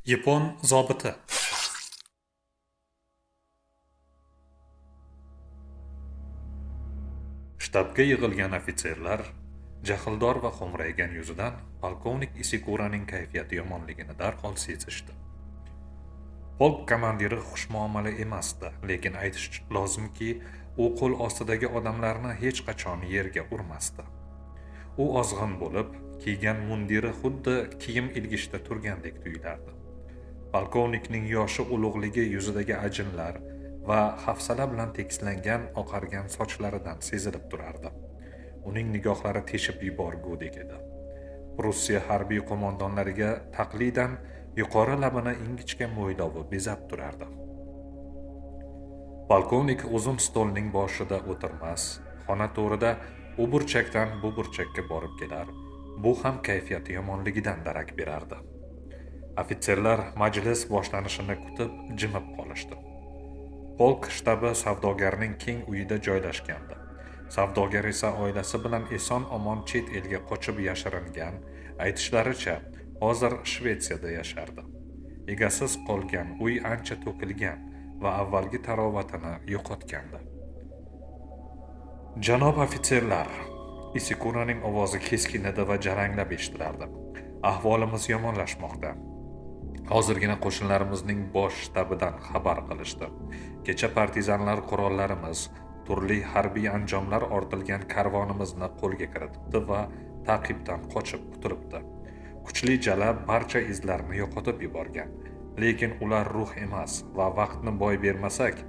Yapon zobiti. Shtabga yig'ilgan ofitserlar jahldor va xo'mraygan yuzidan polkovnik Isikuraning kayfiyati yomonligini darhol sezishdi. Polk komandiri xushmuomala emasdi, lekin aytish lozimki, u qo'l ostidagi odamlarni hech qachon yerga urmasdi. U ozg'in bo'lib, kiygan mundiri xuddi kiyim ilgishda turgandek tuyulardi. Polkovnikning yoshi ulug'ligi yuzidagi ajinlar va hafsala bilan tekislangan oqargan sochlaridan sezilib turardi. Uning nigohlari teshib yuborgudek edi. Russiya harbiy qo'mondonlariga taqlidan yuqori labini ingichka mo'ylovi bezab turardi. Polkovnik uzun stolning boshida o'tirmas, xona to'rida u burchakdan bu burchakka borib kelar. Bu ham kayfiyati yomonligidan darak berardi. Ofitserlar majlis boshlanishini kutib jimib qolishdi. Polk shtabi savdogarning keng uyida joylashgandi. Savdogar esa oilasi bilan eson-omon chet elga qochib yashiringan, aytishlaricha hozir Shvetsiyada yashardi. Egasiz qolgan uy ancha to'kilgan va avvalgi tarovatini yo'qotgandi. Janob ofitserlar, Isikuraning ovozi keskin edi va jaranglab eshitilardi. Ahvolimiz yomonlashmoqda. Hozirgina qo'shinlarimizning bosh shtabidan xabar qilishdi. Kecha partizanlar qurollarimiz, turli harbiy anjomlar ortilgan karvonimizni qo'lga kiritibdi va ta'qibdan qochib qutulibdi. Kuchli jala barcha izlarni yo'qotib yuborgan, lekin ular ruh emas va vaqtni boy bermasak,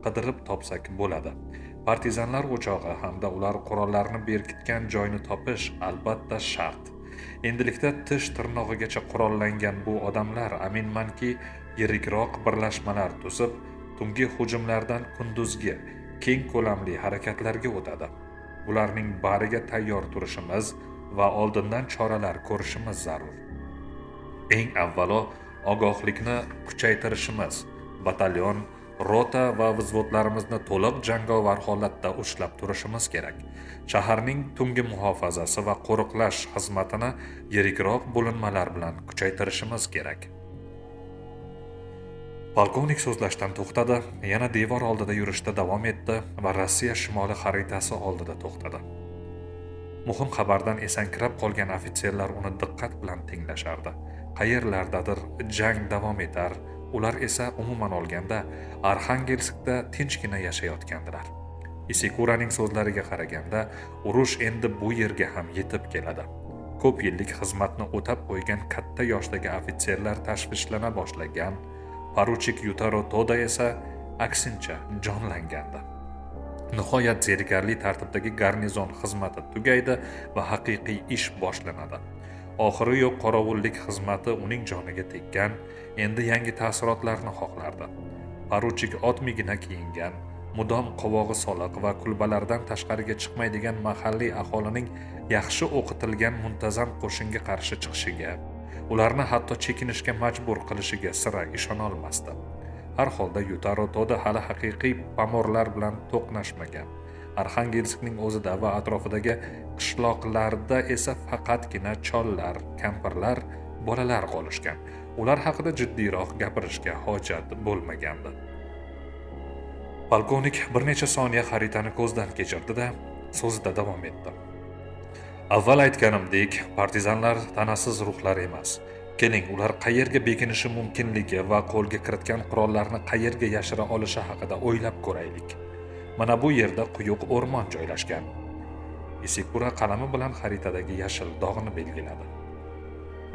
qidirib topsak bo'ladi. Partizanlar o'chog'i hamda ular qurollarni berkitgan joyni topish albatta shart. Endilikda tish tirnog'igacha qurollangan bu odamlar aminmanki yirikroq birlashmalar tuzib, tungi hujumlardan kunduzgi keng ko'lamli harakatlarga o'tadi. Ularning bariga tayyor turishimiz va oldindan choralar ko'rishimiz zarur. Eng avvalo ogohlikni kuchaytirishimiz, batalyon, rota va vзводlarimizni to'liq jangovar holatda ushlab turishimiz kerak. Shaharning tungi muhofazasi va qo'riqlash xizmatini yirikroq bo'linmalar bilan kuchaytirishimiz kerak. Polkovnik so'zlashdan to'xtadi, yana devor oldida yurishda davom etdi va Rossiya shimoli xaritasi oldida to'xtadi. Muhim xabardan esankirab qolgan ofitserlar uni diqqat bilan tinglashardi. Qayerlardadir jang davom etar, ular esa umuman olganda Arxangelskda tinchgina yashayotgandilar. Isikuraning so'zlariga qaraganda, urush endi bu yerga ham yetib keladi. Ko'p yillik xizmatni o'tab qo'ygan katta yoshdagi ofitserlar tashvishlana boshlagan, poruchik Yutaro Toda esa aksincha jonlangandi. Nihoyat zerikarli tartibdagi garnizon xizmati tugaydi va haqiqiy ish boshlanadi. Oxiri yo'q qorovullik xizmati uning joniga tekkan, endi yangi ta'sirotlarni xohlardi. Poruchik otmigina kiyingan, mudom qovog'i soliq va kulbalardan tashqariga chiqmaydigan mahalliy aholining yaxshi o'qitilgan muntazam qo'shinga qarshi chiqishiga, ularni hatto chekinishga majbur qilishiga sira ishona olmasdi. Har holda Yutaro Toda hali haqiqiy pamorlar bilan to'qnashmagan. Arxangelskning o'zida va atrofidagi qishloqlarda esa faqatgina chollar, kampirlar, bolalar qolishgan. Ular haqida jiddiyroq gapirishga hojat bo'lmagandi. Polkovnik bir necha soniya xaritani ko'zdan kechirdi-da, so'zida davom etdi. Avval aytganimdek, partizanlar tanasiz ruhlar emas. Keling, ular qayerga bekinishi mumkinligi va qo'lga kiritgan qurollarni qayerga yashira olishi haqida o'ylab ko'raylik. Mana bu yerda quyuq o'rmon joylashgan. Isikura qalami bilan xaritadagi yashil dog'ni belgiladi.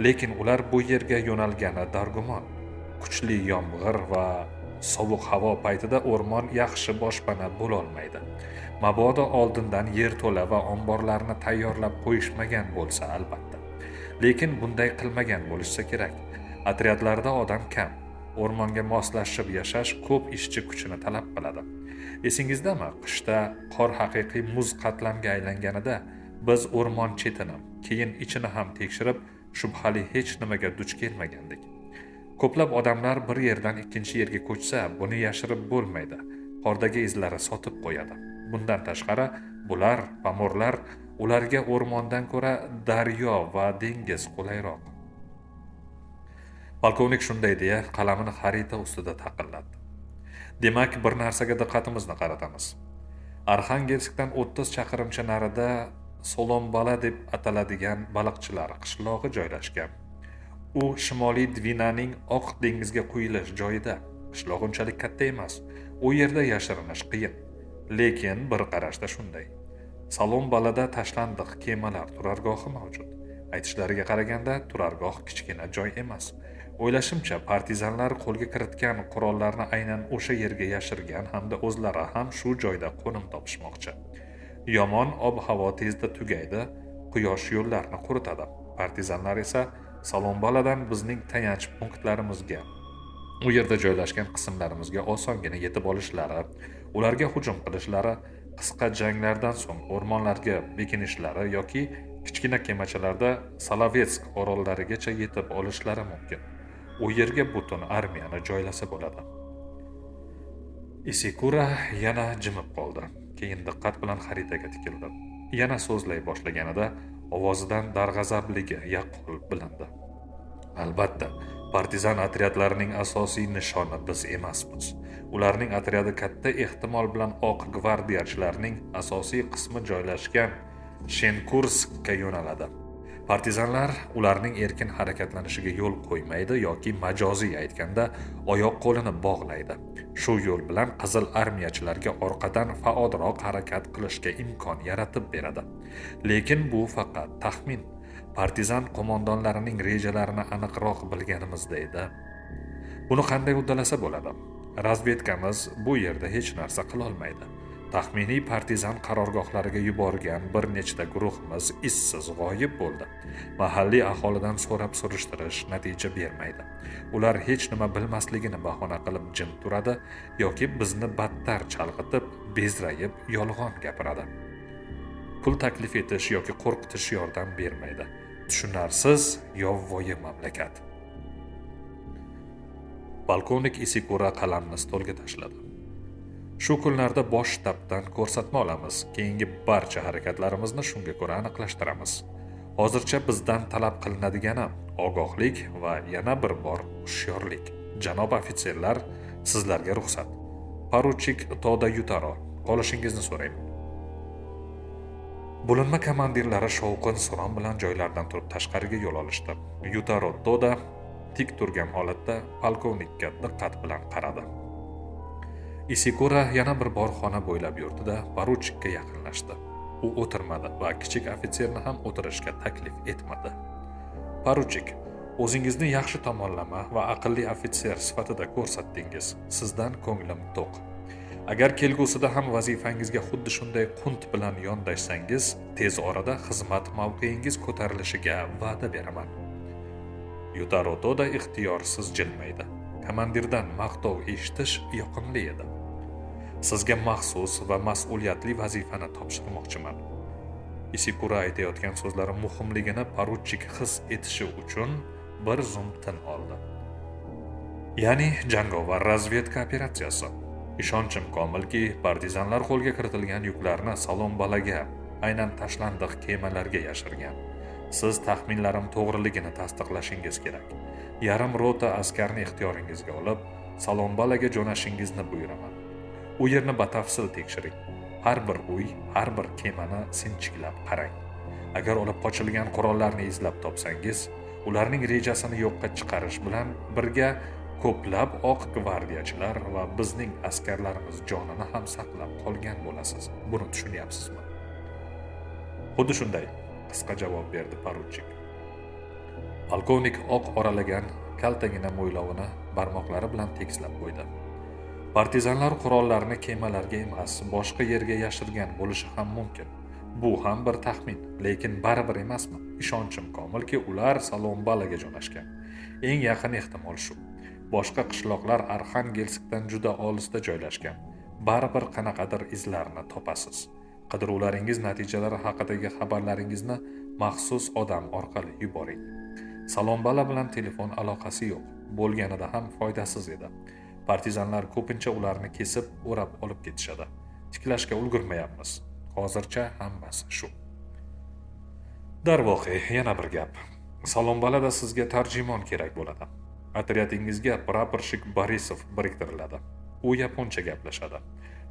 Lekin ular bu yerga yo'nalgani dargumon. Kuchli yomg'ir va sovuq havo paytida o'rmon yaxshi boshpana bo'la olmaydi. Mabodo oldindan yerto'la va omborlarni tayyorlab qo'yishmagan bo'lsa albatta. Lekin bunday qilmagan bo'lishsa kerak. Otryadlarda odam kam. O'rmonga moslashib yashash ko'p ishchi kuchini talab qiladi. Esingizdami, qishda qor haqiqiy muz qatlamga aylanganida biz o'rmon chetini, keyin ichini ham tekshirib, shubhali hech nimaga duch kelmagandik. Ko'plab odamlar bir yerdan ikkinchi yerga ko'chsa, buni yashirib bo'lmaydi. Qordagi izlari sotib qo'yadi. Bundan tashqari, bular, pamorlar, ularga o'rmondan ko'ra daryo va dengiz qulayroq. Polkovnik shunday deya qalamini xarita ustida taqillatdi. Demak, bir narsaga diqqatimizni qaratamiz. Arxangelskdan 30 chaqirimcha narida Solombala deb ataladigan baliqchilar qishlog'i joylashgan. U Shimoliy Dvinaning Oq dengizga quyilish joyida. Qishloq unchalik katta emas. U yerda yashirinish qiyin. Lekin bir qarashda shunday. Salombalada tashlandiq kemalar turargohi mavjud. Aytishlariga qaraganda turargoh kichkina joy emas. O'ylashimcha, partizanlar qo'lga kiritgan qurollarni aynan o'sha yerga yashirgan hamda o'zlari ham shu joyda qo'nim topishmoqchi. Yomon ob-havo tezda tugaydi, quyosh yo'llarni quritadi. Partizanlar esa Salombaladan bizning tayanch punktlarimizga, u yerda joylashgan qismlarimizga osongina yetib olishlari, ularga hujum qilishlari, qisqa janglardan so'ng o'rmonlarga bekinishlari yoki kichkina kemachalarda Solovetsk orollarigacha yetib olishlari mumkin. U yerga butun armiyani joylasa bo'ladi. Isikura yana jimib qoldi. Keyin diqqat bilan xaritaga tikildi. Yana so'zlay boshlaganida ovozidan darg'azabligi yaqqol bilindi. Albatta, partizan otryadlarining asosiy nishoni biz emasmiz. Ularning otryadi katta ehtimol bilan oq gvardiyachilarning asosiy qismi joylashgan Shenkurskka yo'naladi. Partizanlar ularning erkin harakatlanishiga yo'l qo'ymaydi yoki majoziy aytganda oyoq qo'lini bog'laydi. Shu yo'l bilan Qizil armiyachilarga orqadan faolroq harakat qilishga imkon yaratib beradi. Lekin bu faqat taxmin. Partizan qo'mondonlarining rejalarini aniqroq bilganimizda edi. Buni qanday uddalasa bo'ladi? Razvedkamiz bu yerda hech narsa qila olmaydi. Taxminiy partizan qarorgohlariga yuborgan bir nechta guruhimiz izsiz g'oyib bo'ldi. Mahalliy aholidan so'rab surishtirish natija bermaydi. Ular hech nima bilmasligini bahona qilib jim turadi yoki bizni battar chalg'itib, bezrayib, yolg'on gapiradi. Pul taklif etish yoki qo'rqitish yordam bermaydi. Tushunarsiz yovvoyi mamlakat. Polkovnik Isikura qalamni stolga tashladi. Shu kunlarda bosh shtabdan ko'rsatma olamiz. Keyingi barcha harakatlarimizni shunga ko'ra aniqlashtiramiz. Hozircha bizdan talab qilinadigani ogohlik va yana bir bor hushyorlik. Janob ofitserlar, sizlarga ruxsat. Poruchik Toda Yutaro, qolishingizni so'rayman. Bo'linma komandirlari shovqin-suron bilan joylaridan turib tashqariga yo'l olishdi. Yutaro Toda tik turgan holatda polkovnikka diqqat bilan qaradi. Isikura yana bir bor xona bo'ylab yurdi-da, poruchikka yaqinlashdi. U o'tirmadi va kichik ofitserni ham o'tirishga taklif etmadi. Poruchik, o'zingizni yaxshi tomonlama va aqlli ofitser sifatida ko'rsatdingiz. Sizdan ko'nglim to'q. Agar kelgusida ham vazifangizga xuddi shunday qunt bilan yondashsangiz, tez orada xizmat mavqeingiz ko'tarilishiga va'da beraman. Yutaro Toda ixtiyorsiz jilmaydi. Komandirdan maqtov eshitish yoqimli edi. Sizga maxsus va mas'uliyatli vazifani topshirmoqchiman. Isikura aytayotgan so'zlari muhimligini poruchik his etishi uchun bir zum tin oldi. Ya'ni jangovar razvedka operatsiyasi. Ishonchim komilki, partizanlar qo'lga kiritilgan yuklarni Salombalaga, aynan tashlandiq kemalarga yashirgan. Siz taxminlarim to'g'riligini tasdiqlashingiz kerak. Yarim rota askarni ixtiyoringizga olib, Salombalaga jo'nashingizni buyuraman. U yerni batafsil tekshiring. Har bir uy, har bir kemani sinchiklab qarang. Agar olib qochilgan qurollarni izlab topsangiz, ularning rejasini yo'qqa chiqarish bilan birga ko'plab oq gvardiyachilar va bizning askarlarimiz jonini ham saqlab qolgan bo'lasiz. Buni tushunyapsizmi? Xuddi shunday, qisqa javob berdi poruchik. Polkovnik oq oralagan kaltagina mo'ylovini barmoqlari bilan tekslab qo'ydi. Partizanlar qurollarni kemalarga emas, boshqa yerga yashirgan bo'lishi ham mumkin. Bu ham bir taxmin, lekin baribir emasmi? Ishonchim komilki, ular Salombalaga jo'nashgan. Eng yaqin ehtimol shu. Boshqa qishloqlar Arxangelskdan juda olisda joylashgan. Baribir qanaqadir izlarni topasiz. Qidiruvlaringiz natijalari haqidagi xabarlaringizni maxsus odam orqali yuboring. Salombala bilan telefon aloqasi yo'q. Bo'lganida ham foydasiz edi. Partizanlar ko'pincha ularni kesib, o'rab olib ketishadi. Tiklashga ulgurmayapmiz. Hozircha hammasi shu. Darvoqe, yana bir gap. Salombalada sizga tarjimon kerak bo'ladi. Otryadingizga praporshik Borisov biriktiriladi. U yaponcha gaplashadi.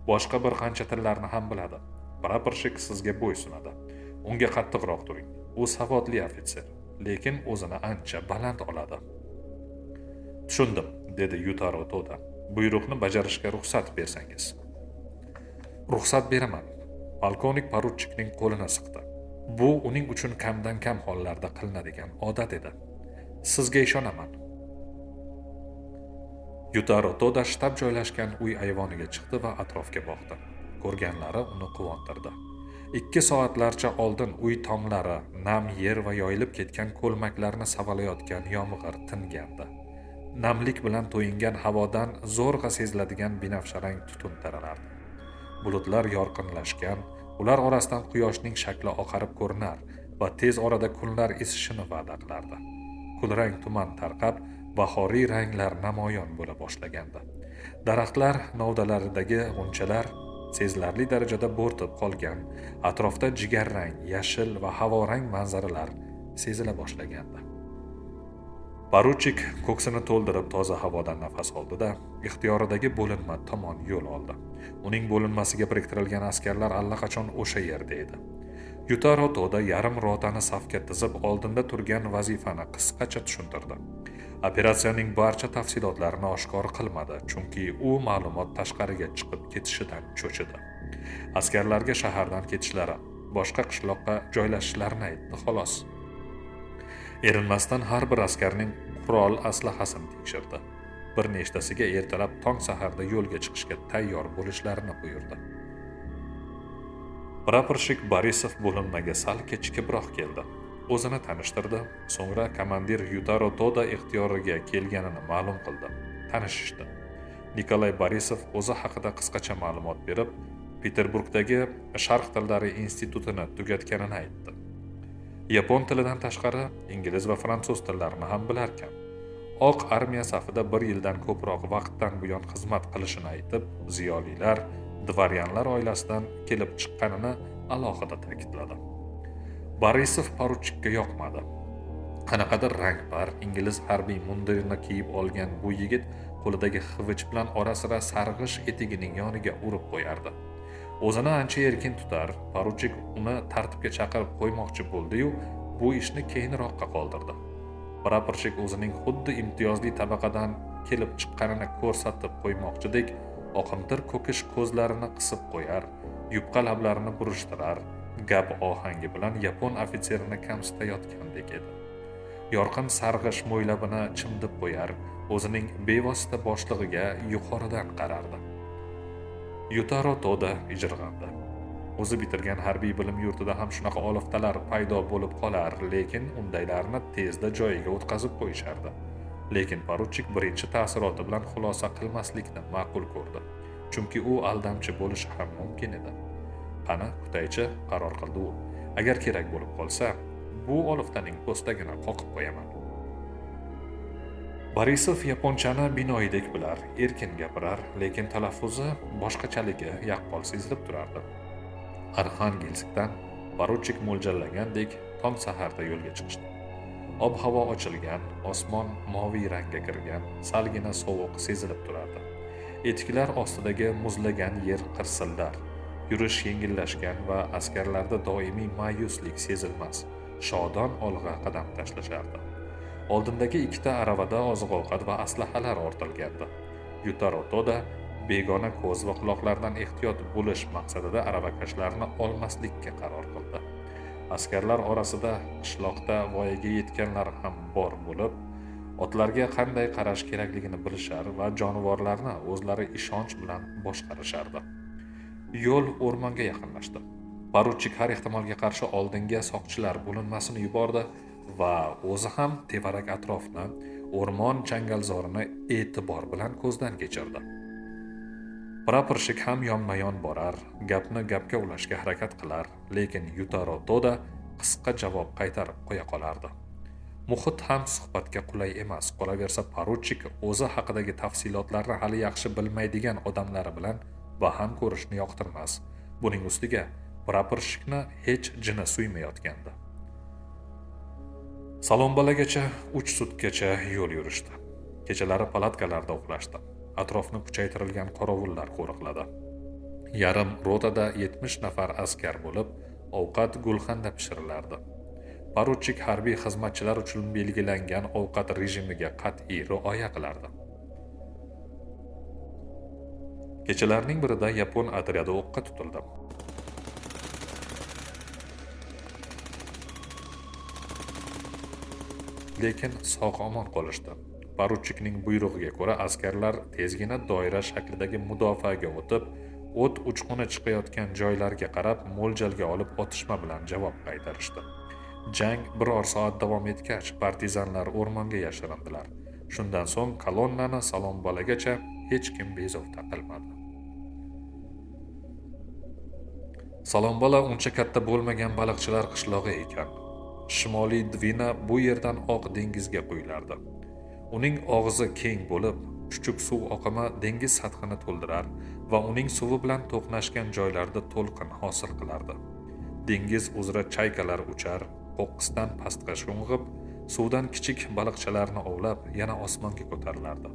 Boshqa bir qancha tillarni ham biladi. Praporshik sizga bo'ysunadi. Unga qattiqroq turing. U savodli ofitser, lekin o'zini ancha baland oladi. Tushundim, dedi Yutaro Toda. Buyruqni bajarishga ruxsat bersangiz. Ruxsat beraman. Polkovnik poruchikning qo'lini siqdi. Bu uning uchun kamdan kam hollarda qilinadigan odat edi. Sizga ishonaman. Yutaro Toda shtab joylashgan uy ayvoniga chiqdi va atrofga boqdi. Ko'rganlari uni quvontirdi. 2 soatlarcha oldin uy tomlari, nam yer va yoyilib ketgan ko'lmaklarni savalayotgan yomg'ir tingandi. Namlik bilan to'yingan havodan zo'rg'a seziladigan binafsharang tutun taralardi. Bulutlar yorqinlashgan, ular orasidan quyoshning shakli oqarib ko'rinar va tez orada kunlar isishini va'da qilardi. Kulrang tuman tarqab, bahoriy ranglar namoyon bo'la boshlagandi. Daraxtlar novdalaridagi g'unchalar sezilarli darajada bo'rtib qolgan, atrofda jigarrang, yashil va havorang manzaralar sezila boshlagandi. Poruchik ko'ksini to'ldirib toza havodan nafas oldi-da, ixtiyoridagi bo'linma tomon yo'l oldi. Uning bo'linmasiga biriktirilgan askarlar allaqachon o'sha yerda edi. Yutaro Toda yarim rotani safga tizib oldinda turgan vazifani qisqacha tushuntirdi. Operatsiyaning barcha tafsilotlarini oshkor qilmadi, chunki u ma'lumot tashqariga chiqib ketishidan cho'chidi. Askarlarga shahardan ketishlari, boshqa qishloqqa joylashishlarini aytdi, xolos. Erinmasdan har bir askarning qurol aslahasini tekshirdi. Bir nechtasiga ertalab tong saharda yo'lga chiqishga tayyor bo'lishlarini buyurdi. Praporshik Borisov bo'linmaga sal kechikibroq keldi. O'zini tanishtirdi, so'ngra komandir Yutaro Toda ixtiyoriga kelganini ma'lum qildi. Tanishishdi. Nikolay Borisov o'zi haqida qisqacha ma'lumot berib, Peterburgdagi Sharq tillari institutini tugatganini aytdi. Yapon tilidan tashqari ingliz va fransuz tillarini ham bilarkan. Oq armiya safida 1 yildan ko'proq vaqtdan buyon xizmat qilishini aytib, ziyolilar, dvoryanlar oilasidan kelib chiqqanini alohida ta'kidladi. Borisov poruchikka yoqmadi. Qanaqadir rangpar ingliz harbiy mundirini kiyib olgan bu yigit qo'lidagi xivich bilan orasira sarg'ish etigining yoniga urib qo'yardi. O'zini ancha erkin tutar, poruchik uni tartibga chaqirib qo'ymoqchi bo'ldi-yu, bu ishni keyinroqqa qoldirdi. Praporshik o'zining xuddi imtiyozli tabaqadan kelib chiqqanini ko'rsatib qo'ymoqchidek, oqimtir ko'kish ko'zlarini qisib qo'yar, yupqa lablarini burishtirar, gap ohangi bilan yapon ofitserini kamsitayotgandek edi. Yorqin sarg'ish mo'ylabini chimdib qo'yar, o'zining bevosita boshlig'iga yuqoridan qarardi. Yutaro Toda ijirg'andi. O'zi bitirgan harbiy bilim yurtida ham shunaqa oliftalar paydo bo'lib qolar, lekin undaylarni tezda joyiga o'tkazib qo'yishardi. Lekin poruchik birinchi ta'siroti bilan xulosa qilmaslikni ma'qul ko'rdi, chunki u aldamchi bo'lishi ham mumkin edi. Qani, kutaychi, qaror qildi u. Agar kerak bo'lib qolsa, bu oliftaning po'stagini qoqib qo'yaman. Borisov yaponchani binoyidek bilar, erkin gapirar, lekin talaffuzi boshqachaligi yaqqol sezilib turardi. Arxangelskdan poruchik mo'ljallagandek tong saharda yo'lga chiqishdi. Ob-havo ochilgan, osmon moviy rangga kirgan, salgina sovuq sezilib turardi. Etiklar ostidagi muzlagan yer qirsildar, yurish yengillashgan va askarlarda doimiy ma'yuslik sezilmas, shodon olg'a qadam tashlashardi. Oldindagi 2 aravada oziq-ovqat va aslahalar ortilgandi. Yutaro Toda begona ko'z va quloqlardan ehtiyot bo'lish maqsadida aravakashlarni olmaslikka qaror qildi. Askarlar orasida qishloqda voyaga yetganlar ham bor bo'lib, otlarga qanday qarash kerakligini bilishar va jonivorlarni o'zlari ishonch bilan boshqarishardi. Yo'l o'rmonga yaqinlashdi. Poruchik har ehtimolga qarshi oldinga soqchilar bo'linmasini yubordi va o'zi ham tevarak atrofni, o'rmon changalzorini e'tibor bilan ko'zdan kechirdi. Praporshik ham yonma-yon borar, gapni gapga ulashga harakat qilar, lekin Yutaro Toda qisqa javob qaytarib qo'ya qolardi. Muhit ham suhbatga qulay emas, qolaversa poruchik o'zi haqidagi tafsilotlarni hali yaxshi bilmaydigan odamlari bilan baham ko'rishni yoqtirmas. Buning ustiga praporshikni hech jini suymayotgandi. Salonbalagacha 3 sutkacha yo'l yurishdi. Kechalari palatkalarda uxlashdi. Atrofni kuchaytirilgan qorovullar qo'riqladi. Yarim rotada 70 nafar askar bo'lib, ovqat gulxanda pishirilardi. Poruchik harbiy xizmatchilar uchun belgilangan ovqat rejimiga qat'iy rioya qilardi. Kechalarning birida yapon otryadi o'qqa tutildi. Lekin sog'-omon qolishdi. Poruchikning buyrug'iga ko'ra askarlar tezgina doira shaklidagi mudofaaga o'tib, o't uchquni chiqayotgan joylarga qarab mo'ljalga olib otishma bilan javob qaytarishdi. Jang biror soat davom etgach, partizanlar o'rmonga yashirindilar. Shundan so'ng kolonnani salom-balagacha hech kim bezovta qilmadi. Salom-bala uncha katta bo'lmagan baliqchilar qishlog'i ekan. Shimoliy Dvina bu yerdan oq dengizga quyilardi. Uning og'zi keng bo'lib, chuchuk suv oqimi dengiz sathini to'ldirar va uning suvi bilan to'qnashgan joylarda to'lqin hosil qilardi. Dengiz uzra chaykalar uchar, qo'qqisdan pastga sho'ng'ib, suvdan kichik baliqchalarni ovlab, yana osmonga ko'tarilardi.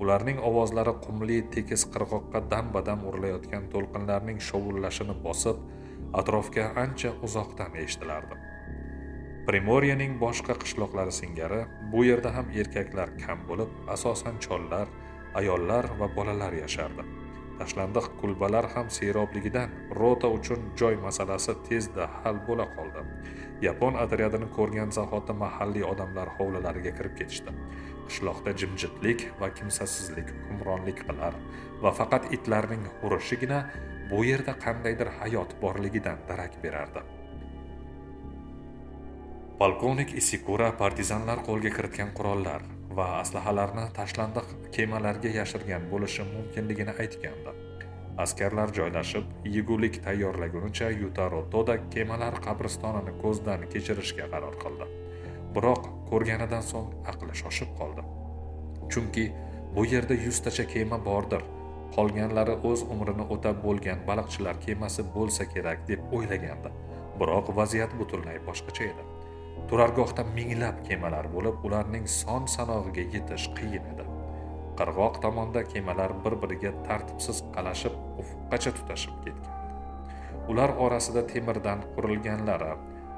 Ularning ovozlari qumli tekis qirg'oqqa dam-badam urilayotgan to'lqinlarning shovullashini bosib, atrofga ancha uzoqdan eshitilardi. Primoryening boshqa qishloqlari singari bu yerda ham erkaklar kam bo'lib, asosan chollar, ayollar va bolalar yashardi. Tashlandiq kulbalar ham serobligidan rota uchun joy masalasi tezda hal bo'la qoldi. Yapon otryadini ko'rgan zahoti mahalliy odamlar hovlilariga kirib ketishdi. Qishloqda jimjitlik va kimsasizlik hukmronlik qilar va faqat itlarning hurishigina bu yerda qandaydir hayot borligidan darak berardi. Polkovnik Isikura partizanlar qo'lga kiritgan qurollar va aslahalarni tashlandiq kemalarga yashirgan bo'lishi mumkinligini aytgandi. Askarlar joylashib, yegulik tayyorlagunicha Yutaro Toda kemalar qabristonini ko'zdan kechirishga qaror qildi. Biroq ko'rganidan so'ng aqli shoshib qoldi. Chunki bu yerda 100 tacha kema bordir. Qolganlari o'z umrini o'tab bo'lgan baliqchilar kemasi bo'lsa kerak deb o'ylagandi. Biroq vaziyat butunlay boshqacha edi. Turargohda minglab kemalar bo'lib, ularning son-sanog'iga yetish qiyin edi. Qirg'oq tomonda kemalar bir-biriga tartibsiz qalashib, ufqgacha tutashib ketgandi. Ular orasida temirdan qurilganlari,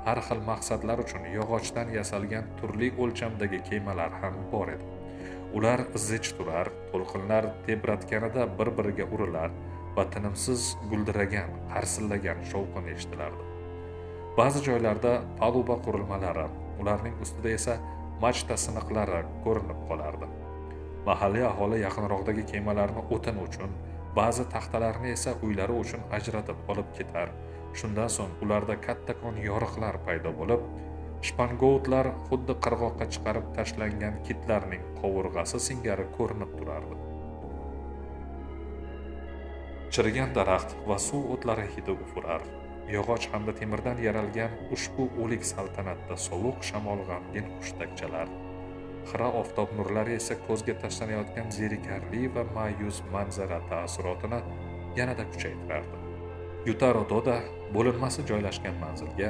har xil maqsadlar uchun yog'ochdan yasalgan turli o'lchamdagi kemalar ham bor edi. Ular zich turar, to'lqinlar tebratganida bir-biriga urilar va tinimsiz guldiragan, qarsillagan shovqin eshitilardi. Ba'zi joylarda paluba qurilmalari, ularning ustida esa machta siniqlari ko'rinib qolardi. Mahalliy aholi yaqinroqdagi kemalarni o'tin uchun, ba'zi taxtalarni esa uylari uchun ajratib olib ketar. Shundan so'ng ularda kattakon yoriqlar paydo bo'lib, shpangoutlar xuddi qirg'oqqa chiqarib tashlangan kitlarning qovurg'asi singari ko'rinib turardi. Chirigan daraxt va suv o'tlari hidi ufurar. Yog'och hamda temirdan yaralgan ushbu o'lik saltanatda sovuq shamol g'amgin hushtakchalar. Xira oftob nurlari esa ko'zga tashlanayotgan zerikarli va ma'yus manzara ta'sirotini yanada kuchaytirardi. Yutaro Toda bo'linmasi joylashgan manzilga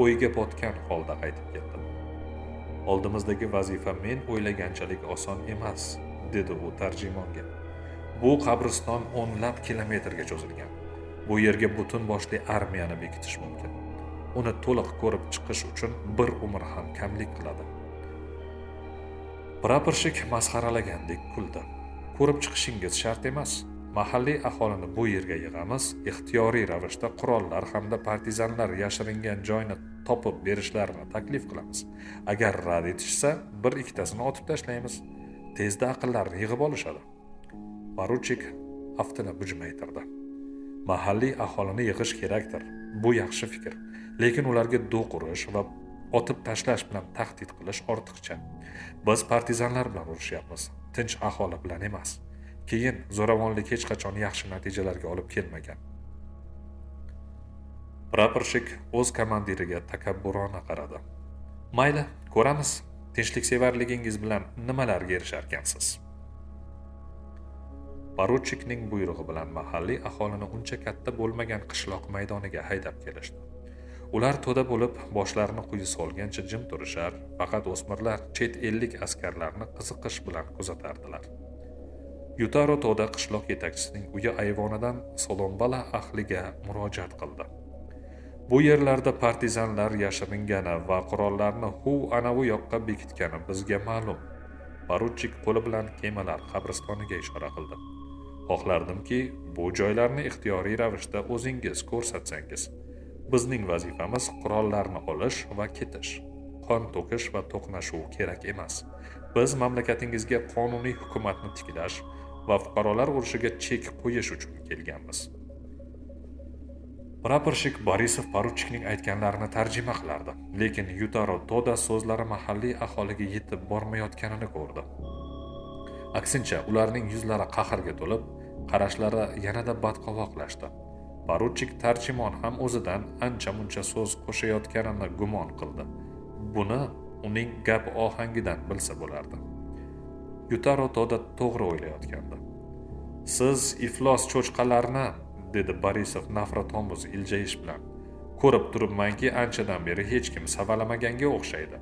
o'yga botgan holda qaytib keldi. Oldimizdagi vazifa men o'ylaganchalik oson emas, dedi u tarjimonga. Bu qabriston o'nlab kilometrga cho'zilgan. Bu yerga butun boshli armiyani bekitish mumkin. Uni to'liq ko'rib chiqish uchun bir umr ham kamlik qiladi. Praporshik masxaralagandek kuldi. Ko'rib chiqishingiz shart emas. Mahalliy aholini bu yerga yig'amiz, ixtiyoriy ravishda qurollar hamda partizanlar yashiringan joyni topib berishlarini taklif qilamiz. Agar rad etishsa, bir ikkitasini otib tashlaymiz. Tezda aqllarini yig'ib olishadi. Poruchik aftini bujmaytirdi. Mahalliy aholini yig'ish kerakdir. Bu yaxshi fikr. Lekin ularga do'q urish va otib tashlash bilan tahdid qilish ortiqcha. Biz partizanlar bilan urushyapmiz, tinch aholi bilan emas. Keyin zo'ravonlik hech qachon yaxshi natijalarga olib kelmagan. Praporshik o'z komandiriga takabburona qaradi. Mayli, ko'ramiz. Tinchliksevarligingiz bilan nimalarga erisharkansiz? Poruchikning buyrug'i bilan mahalliy aholini uncha katta bo'lmagan qishloq maydoniga haydab kelishdi. Ular to'da bo'lib, boshlarini quyi solgancha jim turishar, faqat o'smirlar chet ellik askarlarni qiziqish bilan kuzatardilar. Yutaro to'da qishloq yetakchisining uyi ayvonidan Salombala ahliga murojaat qildi. Bu yerlarda partizanlar yashiringani va qurollarni ana bu yoqqa bekitgani bizga ma'lum. Poruchik qo'li bilan kemalar qabristoniga ishora qildi. Xohlardimki, bu joylarni ixtiyoriy ravishda o'zingiz ko'rsatsangiz. Bizning vazifamiz qurollarni olish va ketish. Qon to'kish va to'qnashuv kerak emas. Biz mamlakatingizga qonuniy hukumatni tiklash va fuqarolar urushiga chek qo'yish uchun kelganmiz. Praporshik Borisov poruchikning aytganlarini tarjima qilardi, lekin Yutaro Toda so'zlari mahalliy aholiga yetib bormayotganini ko'rdi. Aksincha, ularning yuzlari qahrga to'lib, qarashlari yanada badqovoqlashdi. Poruchik tarjimon ham o'zidan ancha-muncha so'z qo'shayotganini gumon qildi. Buni uning gap ohangidan bilsa bo'lardi. Yutaro Toda to'g'ri o'ylayotgandi. Siz iflos cho'chqalarni, dedi Borisov nafratomuz iljayish bilan. Ko'rib turibmanki, anchadan beri hech kim savalamaganga o'xshaydi.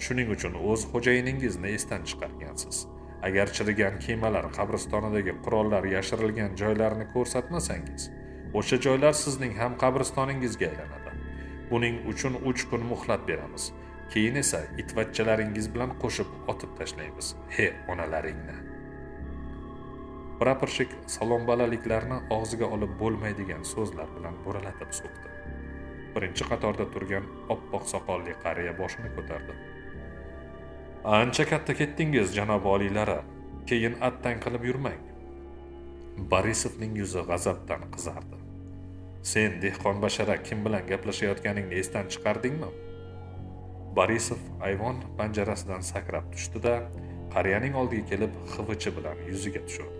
Shuning uchun o'z xo'jayiningizni esdan chiqargansiz. Agar chirigan kemalar qabristonidagi qurollar yashirilgan joylarni ko'rsatmasangiz, o'sha joylar sizning ham qabristoningizga aylanadi. Buning uchun 3 kun muhlat beramiz. Keyin esa itvachchalaringiz bilan qo'shib otib tashlaymiz. He, onalaringni. Praporshik Salombalaliklarni og'ziga olib bo'lmaydigan so'zlar bilan bo'ralatib so'kdi. Birinchi qatorda turgan oppoq soqolli qariya boshini ko'tardi. Ancha katta ketdingiz, janob oliylari. Keyin attang qilib yurmang. Borisovning yuzi g'azabdan qizardi. Sen dehqon bashara kim bilan gaplashayotganingni esdan chiqardingmi? Borisov ayvon panjarasidan sakrab tushdi-da, qariyaning oldiga kelib xivichi bilan yuziga tushirdi.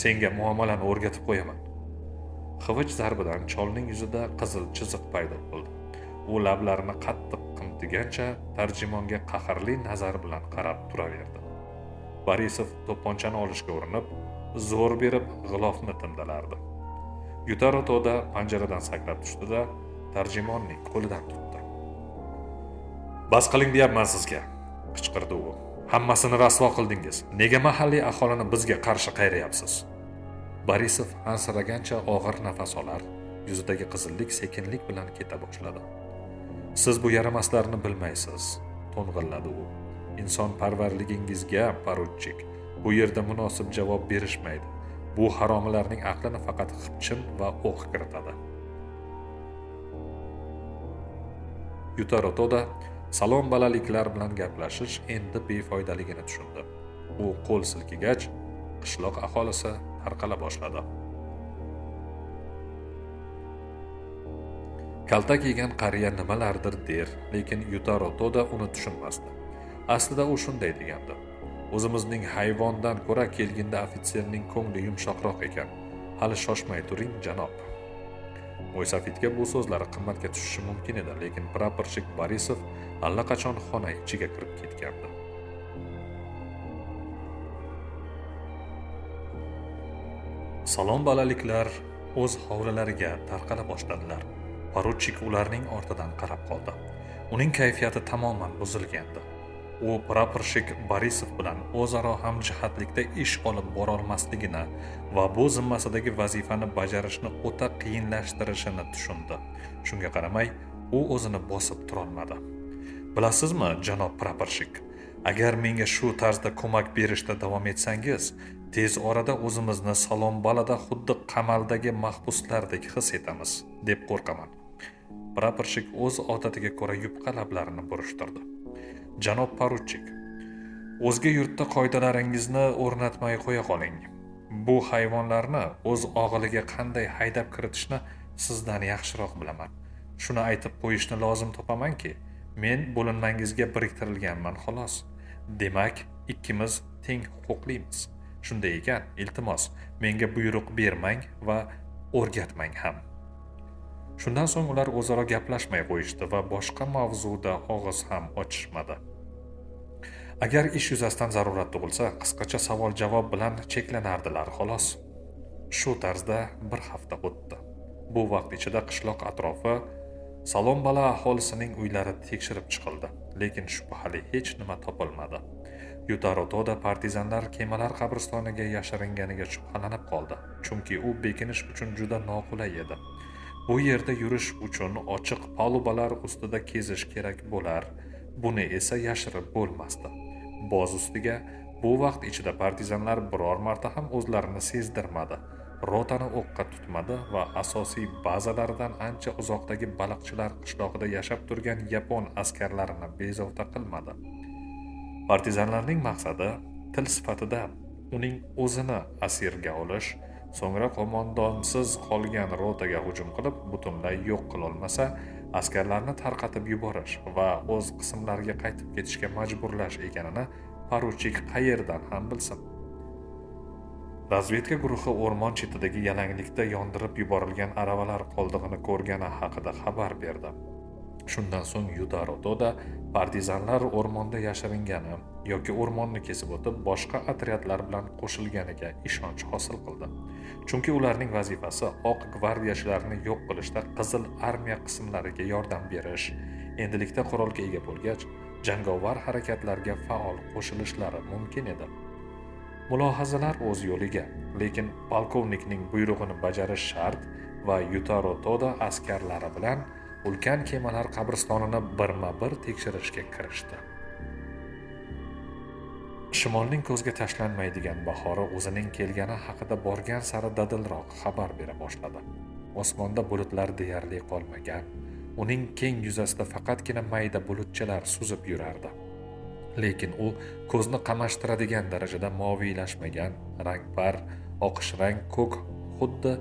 Senga muomalani o'rgatib qo'yaman. Xivich zarbidan cholning yuzida qizil chiziq paydo bo'ldi. U lablarini qattiq qimtigancha tarjimonga qahrli nazar bilan qarab turaverdi. Borisov to'pponchani olishga urinib, zo'r berib g'ilofni timdalardi. Yutaro Toda panjaradan sakrab tushdi-da, tarjimonning qo'lidan tutdi. "Bas qiling deyapman sizga", qichqirdi u. "Hammasini rasvo qildingiz. Nega mahalliy aholini bizga qarshi qayrayapsiz?" Borisov ansiragancha og'ir nafas olar, yuzidagi qizillik sekinlik bilan keta boshladi. "Siz bu yaramaslarni bilmaysiz", to'ng'illadi u. "Inson parvarligingizga, poruchik, bu yerda munosib javob berishmaydi. Bu haromilarning aqlini faqat xipchin va o'q kiritadi." Yutaro Toda Salombalaliklar bilan gaplashish endi befoydaligini tushundi. U qo'l silkigach, qishloq aholisi tarqala boshladi. Kaltak yegan qariya nimalardir der, lekin Yutaro Toda uni tushunmasdi. Aslida u shunday degandi: "O'zimizning hayvondan ko'ra kelganda ofitserning ko'ngli yumshoqroq ekan. Hali shoshmay turing, janob." Mo'ysafitga bu so'zlari qimmatga tushishi mumkin edi, lekin praporshik Borisov allaqachon xona ichiga kirib ketgandi. Salombalaliklar o'z hovlilariga tarqala boshladilar. Poruchik ularning ortidan qarab qoldi. Uning kayfiyati tamoman buzilgandi. U praporshik Borisov bilan o'zaro hamjihatlikda ish olib borolmasligini va bu zimmasidagi vazifani bajarishni o'ta qiyinlashtirishini tushundi. Shunga qaramay, u o'zini bosib turolmadi. "Bilasizmi, janob praporshik, agar menga shu tarzda ko'mak berishda davom etsangiz, tez orada o'zimizni Salombalada xuddi qamaldagi mahbuslardek his etamiz, deb qo'rqaman." Praporshik o'z odatiga ko'ra yupqa lablarini burishtirdi. "Janob poruchik, o'zga yurtda qoidalaringizni o'rnatmay qo'ya qoling. Bu hayvonlarni o'z og'iliga qanday haydab kiritishni sizdan yaxshiroq bilaman. Shuni aytib qo'yishni lozim topamanki, men bo'linmangizga biriktirilganman xolos. Demak, ikkimiz teng huquqlimiz. Shunday ekan, iltimos, menga buyruq bermang va o'rgatmang ham." Shundan so'ng ular o'zaro gaplashmay qo'yishdi va boshqa mavzuda og'iz ham ochishmadi. Agar ish yuzasidan zarurat tug'ilsa, qisqacha savol-javob bilan cheklanardilar xolos. Shu tarzda bir hafta o'tdi. Bu vaqt ichida qishloq atrofi Salom-Bala aholisining uylari tekshirib chiqildi, lekin shubhali hech nima topilmadi. Yutarotoda partizanlar kemalar qabristoniga yashiringaniga shubhalanib qoldi, chunki u bekinish uchun juda noqulay edi. Bu yerda yurish uchun ochiq palubalar ustida kezish kerak bo'lar, buni esa yashirib bo'lmasdi. Boz ustiga, bu vaqt ichida partizanlar biror marta ham o'zlarini sezdirmadi, rotani o'qqa tutmadi va asosiy bazalaridan ancha uzoqdagi baliqchilar qishlog'ida yashab turgan yapon askarlarini bezovta qilmadi. Partizanlarning maqsadi til sifatida uning o'zini asirga olish, so'ngra qo'mondonsiz qolgan rotaga hujum qilib, butunlay yo'q qilolmasa, askarlarni tarqatib yuborish va o'z qismlariga qaytib ketishga majburlash ekanini poruchik qayerdan ham bilsin. Razvedka guruhi o'rmon chetidagi yalanglikda yondirib yuborilgan aravalar qoldig'ini ko'rgani haqida xabar berdi. Shundan so'ng Yutarotoda partizanlar o'rmonda yashiringani yoki o'rmonni kesib o'tib boshqa otryadlar bilan qo'shilganiga ishonch hosil qildi. Chunki ularning vazifasi oq gvardiyachilarni yo'q qilishda Qizil armiya qismlariga yordam berish, endilikda qurolga ega bo'lgach, jangovar harakatlarga faol qo'shilishlari mumkin edi. Mulohazalar o'z yo'liga, lekin polkovnikning buyrug'ini bajarish shart va Yutarotoda askarlari bilan ulkan kemalar qabristonini birma-bir tekshirishga kirishdi. Shimolning ko'zga tashlanmaydigan bahori o'zining kelgani haqida borgan sari dadilroq xabar bera boshladi. Osmonda bulutlar deyarli qolmagan, uning keng yuzasida faqatgina mayda bulutchalar suzib yurardi. Lekin u ko'zni qamashtiradigan darajada moviylashmagan, rangpar, oqish rang ko'k, xuddi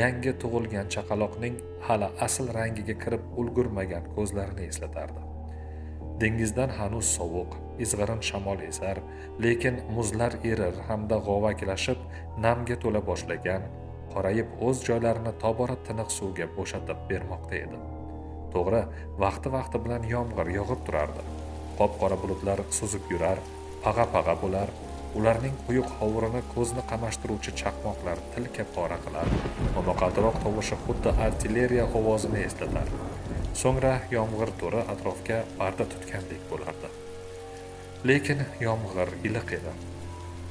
yangi tug'ilgan chaqaloqning hali asl rangiga kirib ulgurmagan ko'zlarini eslatardi. Dengizdan hanuz sovuq, izg'irin shamol esar, lekin muzlar erir hamda g'ovaklashib, namga to'la boshlagan, qorayib o'z joylarini tobora tiniq suvga bo'shatib bermoqda edi. To'g'ri, vaqti bilan yomg'ir yog'ib turardi. Qop-qora bulutlar suzib yurar, pag'a bo'lar, ularning quyuq hovurini ko'zni qamashtiruvchi chaqmoqlar tilka pora qilar, momaqaldiroq tovushi xuddi artilleriya ovozini eslatar. So'ngra yomg'ir to'ri atrofga parda tutgandek bo'lardi. Lekin yomg'ir iliq edi.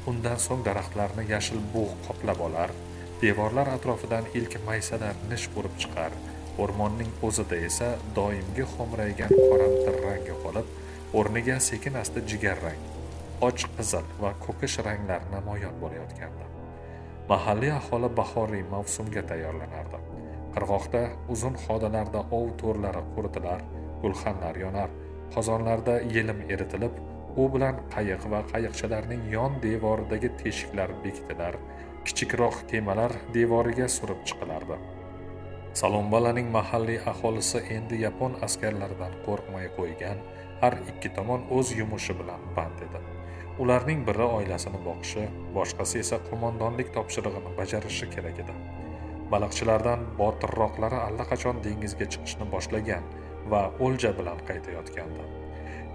Undan so'ng daraxtlarni yashil bug' qoplab olar, devorlar atrofidan ilk maysalar nish urib chiqar, o'rmonning o'zida esa doimgi xo'mraygan qoramtir rang yo'qolib, o'rniga sekin-asta jigarrang, och qizil va ko'kish ranglar namoyon bo'layotgandi. Mahalliy aholi bahoriy mavsumga tayyorlanardi. Qirg'oqda uzun xodalarda ov to'rlari quritilar, gulxanlar yonar, qozonlarda yelim eritilib, u bilan qayiq va qayiqchalarning yon devoridagi teshiklar bekitilar, kichikroq kemalar devoriga surib chiqilardi. Salom-Balaning mahalliy aholisi endi yapon askarlaridan qo'rqmay qo'ygan, har ikki tomon o'z yumushi bilan band edi. Ularning biri oilasini boqishi, boshqasi esa qo'mondonlik topshirig'ini bajarishi kerak edi. Baliqchilardan botirroqlari allaqachon dengizga chiqishni boshlagan va o'lja bilan qaytayotgandi.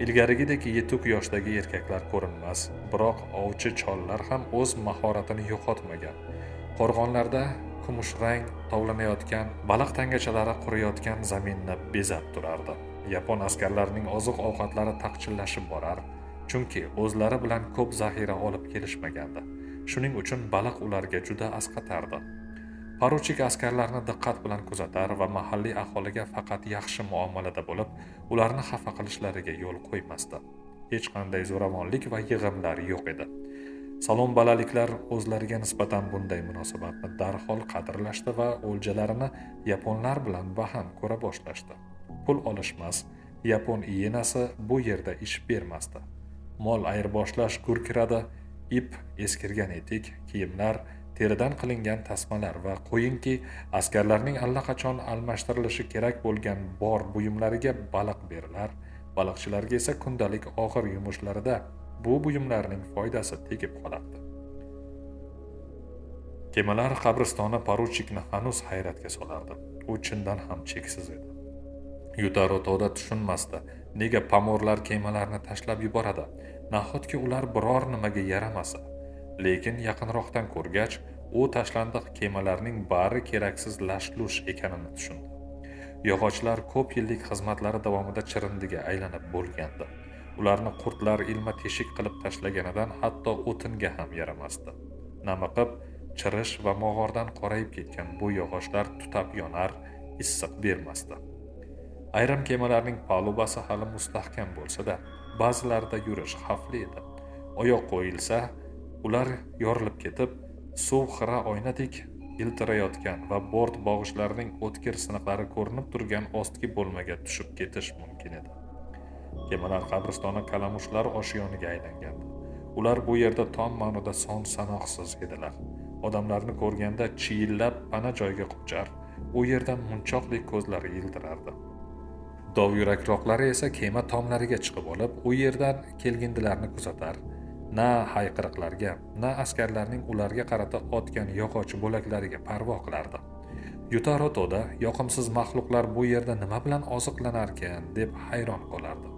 Ilgarigidek yetuk yoshdagi erkaklar ko'rinmas, biroq ovchi chollar ham o'z mahoratini yo'qotmagan. Qo'rg'onlarda kumushrang tovlanayotgan baliq tangachalari quriyotgan zaminni bezab turardi. Yapon askarlarining oziq-ovqatlari taqchillashib borar, chunki o'zlari bilan ko'p zaxira olib kelishmagandi. Shuning uchun baliq ularga juda asqatardi. Poruchik askarlarni diqqat bilan kuzatar va mahalliy aholiga faqat yaxshi muomalada bo'lib, ularni xafa qilishlariga yo'l qo'ymasdi. Hech qanday zo'ravonlik va yig'imlar yo'q edi. Salom-Balaliklar o'zlariga nisbatan bunday munosabatni darhol qadrlashdi va o'ljalarini yaponlar bilan baham ko'ra boshlashdi. Pul olishmas, yapon iyenasi bu yerda ish bermasdi. Mol ayirboshlash gurkiradi, ip, eskirgan etik, kiyimlar, teridan qilingan tasmalar va qo'yinki askarlarning allaqachon almashtirilishi kerak bo'lgan bor buyumlariga baliq berilar, baliqchilarga esa kundalik og'ir yumushlarida bu buyumlarning foydasi tegib qolardi. Kemalar qabristoni poruchikni hanuz hayratga solardi. U chindan ham cheksiz edi. Yutarotoda tushunmasdi, nega pamorlar kemalarni tashlab yuboradi, nahotki ular biror nimaga yaramasa. Lekin yaqinroqdan ko'rgach, u tashlandiq kemalarning bari keraksiz lash-lush ekanini tushundi. Yog'ochlar ko'p yillik xizmatlari davomida chirindiga aylanib bo'lgandi. Ularni qurtlar ilma teshik qilib tashlaganidan hatto o'tinga ham yaramasdi. Namiqib, chirish va mog'ordan qorayib ketgan bu yog'ochlar tutab yonar, issiq bermasdi. Ayrim kemalarning palubasi hali mustahkam bo'lsa-da, ba'zilarida yurish xavfli edi. Oyoq qo'yilsa, ular yorilib ketib, suv xira oynadek yiltirayotgan va bort bog'ichlarining o'tkir siniqlari ko'rinib turgan ostki bo'lmaga tushib ketish mumkin edi. Kemalar qabristoni kalamushlar oshiyoniga aylangandi. Ular bu yerda tom ma'noda son sanoqsiz edilar. Odamlarni ko'rganda chiyillab pana joyga qochar, u yerdan munchoqlik ko'zlari yiltirardi. Dovyurakroqlari esa kema tomlariga chiqib olib, u yerdan kelgindilarni kuzatar, na hayqiriqlarga, na askarlarning ularga qarata otgan yog'och bo'laklariga parvo qilardi. Yutarotoda yoqimsiz maxluqlar bu yerda nima bilan oziqlanarkan deb hayron qolardi.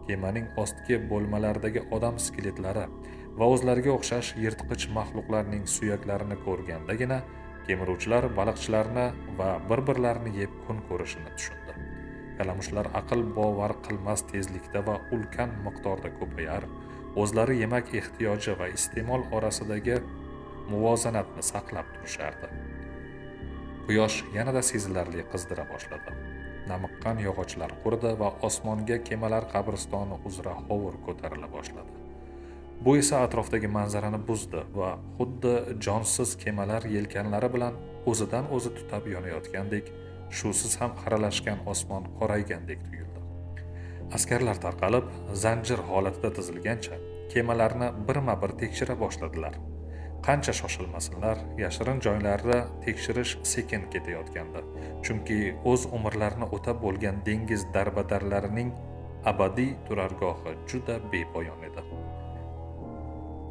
Kemaning ostki bo'lmalaridagi odam skeletlari va o'zlariga o'xshash yirtqich maxluqlarning suyaklarini ko'rgandagina kemiruvchilar baliqchilarni va bir-birlarini yeb kun ko'rishini tushundi. Kalamushlar aql bovar qilmas tezlikda va ulkan miqdorda ko'payar, o'zlari yemak ehtiyoji va iste'mol orasidagi muvozanatni saqlab turishardi. Quyosh yanada sezilarli qizdira boshladi. Namiqqan yog'ochlar quridi va osmonga kemalar qabristoni uzra hovur ko'tarila boshladi. Bu esa atrofdagi manzarani buzdi va xuddi jonsiz kemalar yelkanlari bilan o'zidan o'zi tutab yonayotgandek, shusiz ham xiralashgan osmon qoraygandek tuyuldi. Askarlar tarqalib, zanjir holatida tizilgancha kemalarni birma-bir tekshira boshladilar. Qancha shoshilmasinlar, yashirin joylarida tekshirish sekin ketayotgandi. Chunki o'z umrlarini o'tab bo'lgan dengiz darbadarlarining abadiy turargohi juda bepoyon edi.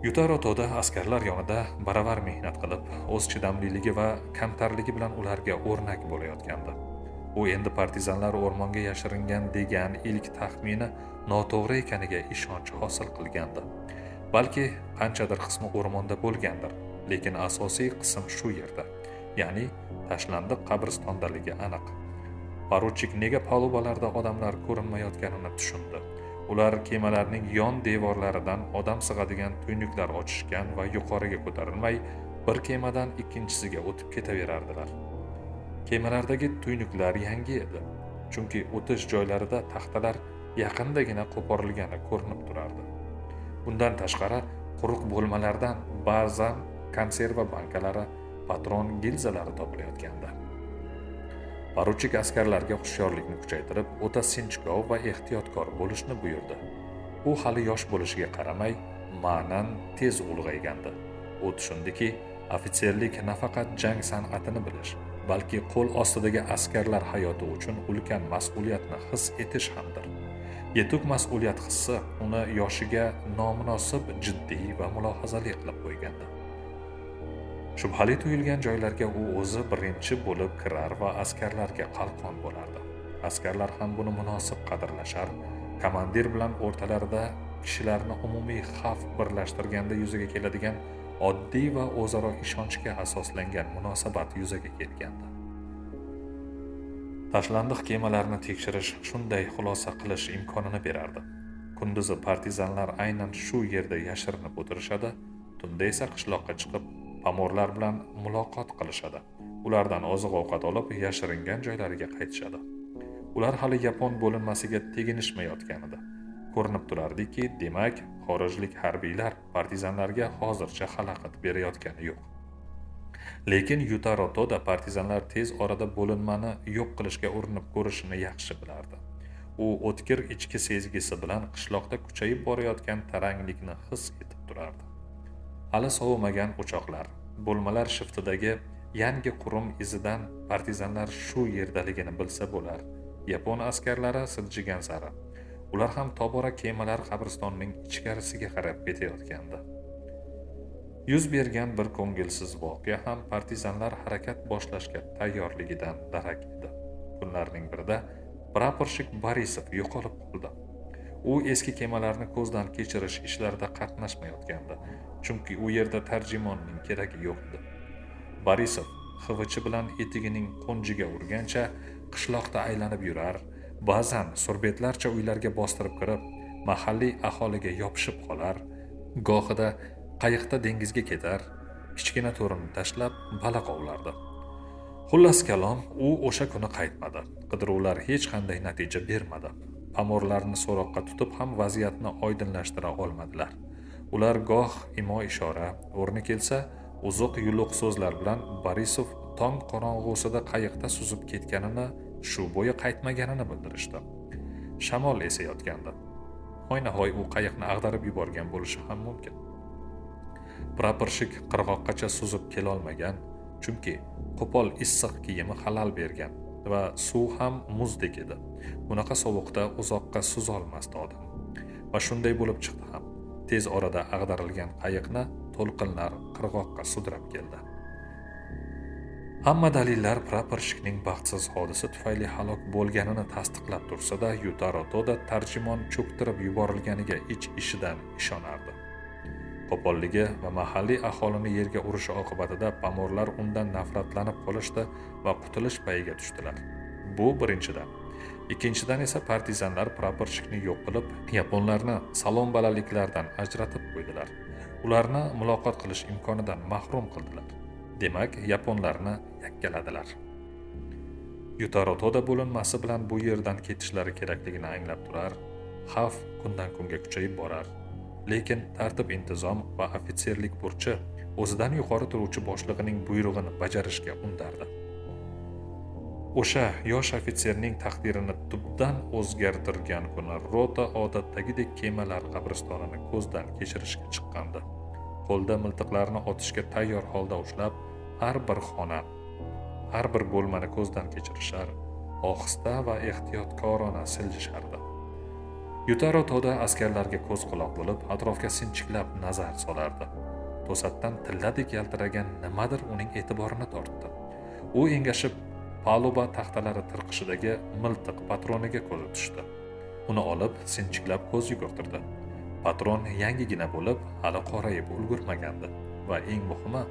Yutarotoda askarlar yonida baravar mehnat qilib, o'z chidamliligi va kamtarligi bilan ularga o'rnak bo'layotgandi. U endi partizanlar o'rmonga yashiringan degan ilk taxmini noto'g'ri ekaniga ishonch hosil qilgandi. Balki qanchadir qismi o'rmonda bo'lgandir, lekin asosiy qism shu yerda, ya'ni tashlandiq qabristondaligi aniq. Poruchik nega palubalarda odamlar ko'rinmayotganini tushundi. Ular kemalarning yon devorlaridan odam sig'adigan tuynuklar ochishgan va yuqoriga ko'tarilmay, bir kemadan ikkinchisiga o'tib ketaverardilar. Kemalardagi tuynuklar yangi edi, chunki o'tish joylarida taxtalar yaqindagina qo'porilgani ko'rinib turardi. Bundan tashqari, quruq bo'lmalardan ba'zan konserva bankalari, patron gilzalari topilayotgandi. Poruchik askarlarga hushyorlikni kuchaytirib, o'ta sinchkov va ehtiyotkor bo'lishni buyurdi. U hali yosh bo'lishiga qaramay, ma'nan tez ulg'aygandi. U tushundiki, ofitserlik nafaqat jang san'atini bilish, balki qo'l ostidagi askarlar hayoti uchun ulkan mas'uliyatni his etish hamdir. Yetuk mas'uliyat hissi uni yoshiga nomunosib jiddiy va mulohazali qilib qo'ygandi. Shubhali tuyulgan joylarga u o'zi birinchi bo'lib kirar va askarlarga qalqon bo'lardi. Askarlar ham buni munosib qadrlashar, komandir bilan o'rtalarida kishilarni umumiy xavf birlashtirganda yuzaga keladigan oddiy va o'zaro ishonchga asoslangan munosabat yuzaga kelgandi. Tashlandiq kemalarni tekshirish shunday xulosa qilish imkonini berardi. Kunduzi partizanlar aynan shu yerda yashirinib o'tirishadi, tunda esa qishloqqa chiqib, pamorlar bilan muloqot qilishadi. Ulardan oziq-ovqat olib, yashiringan joylariga qaytishadi. Ular hali yapon bo'linmasiga teginishmayotgan edi. Ko'rinib turardiki, demak, xorijlik harbiylar partizanlarga hozircha xalaqit berayotgani yo'q. Lekin Yutarotoda partizanlar tez orada bo'linmani yo'q qilishga urinib ko'rishini yaxshi bilardi. U o'tkir ichki sezgisi bilan qishloqda kuchayib borayotgan taranglikni his etib turardi. Hali sovimagan o'choqlar, bo'lmalar shiftidagi yangi qurum izidan partizanlar shu yerdaligini bilsa bo'lar. Yapon askarlari siljigan sari ular ham tobora kemalar qabristonining ichkarisiga qarab ketayotgandi. Yuz bergan bir ko'ngilsiz voqea ham partizanlar harakat boshlashga tayyorligidan darak edi. Kunlarning birida praporshik Borisov yo'qolib qoldi. U eski kemalarni ko'zdan kechirish ishlarida qatnashmayotgandi, chunki u yerda tarjimonning keragi yo'q edi. Borisov xivichi bilan etigining qo'njiga urgancha qishloqda aylanib yurar, ba'zan surbetlarcha uylarga bostirib kirib, mahalliy aholiga yopishib qolar, gohida qayiqda dengizga ketar, kichkina to'rini tashlab baliq ovlardi. Xullas kalom, u o'sha kuni qaytmadi. Qidiruvlar hech qanday natija bermadi. Pamorlarni so'roqqa tutib ham vaziyatni oydinlashtira olmadilar. Ular goh imo-ishora, o'rni kelsa, uzuq yuluq so'zlar bilan Borisov tong qorong'usida qayiqda suzib ketganini, shu bo'yi qaytmaganini bildirishdi. Shamol esayotgandi. Hoynahoy u qayiqni ag'darib yuborgan bo'lishi ham mumkin. Praporshik qirg'oqqacha suzib kelolmagan, chunki qo'pol issiq kiyimi xalal bergan va suv ham muzdek edi. Bunaqa sovuqda uzoqqa suzolmasdi odam. Va shunday bo'lib chiqdi ham. Tez orada ag'darilgan qayiqni to'lqinlar qirg'oqqa sudrab keldi. Hamma dalillar praporshikning baxtsiz hodisa tufayli halok bo'lganini tasdiqlab tursa-da, Yutaro Toda tarjimon cho'ktirib yuborilganiga ich-ishidan ishonardi. Qo'polligi va mahalliy aholini yerga urishi oqibatida pamorlar undan nafratlanib qolishdi va qutulish payiga tushdilar. Bu birinchidan. Ikkinchidan esa partizanlar praporshikni yo'q qilib, yaponlarni salom balaliklardan ajratib qo'ydilar. Ularni muloqot qilish imkonidan mahrum qildilar. Demak, yaponlarni yakkaladilar. Yutaro Toda bo'linmasi bilan bu yerdan ketishlari kerakligini anglab turar, xavf kundan kunga kuchayib borar. Lekin tartib-intizom va ofitserlik burchi o'zidan yuqori turuvchi boshlig'ining buyrug'ini bajarishga undardi. O'sha yosh ofitserning taqdirini tubdan o'zgartirgan kuni rota odatdagidek kemalar qabristonini ko'zdan kechirishga chiqqandi. Qo'lda miltiqlarni otishga tayyor holda ushlab, har bir xona, har bir bo'lmani ko'zdan kechirishar, ohista va ehtiyotkorona siljishardi. Yutaro Toda askarlarga ko'z quloq bo'lib, atrofga sinchiklab nazar solardi. To'satdan tilladek yaltiragan nimadir uning e'tiborini tortdi. U engashib, paluba taxtalari tirqishidagi miltiq patroniga ko'zi tushdi. Uni olib, sinchiklab ko'z yugurtirdi. Patron yangigina bo'lib, hali qorayib ulgurmagandi va eng muhimi,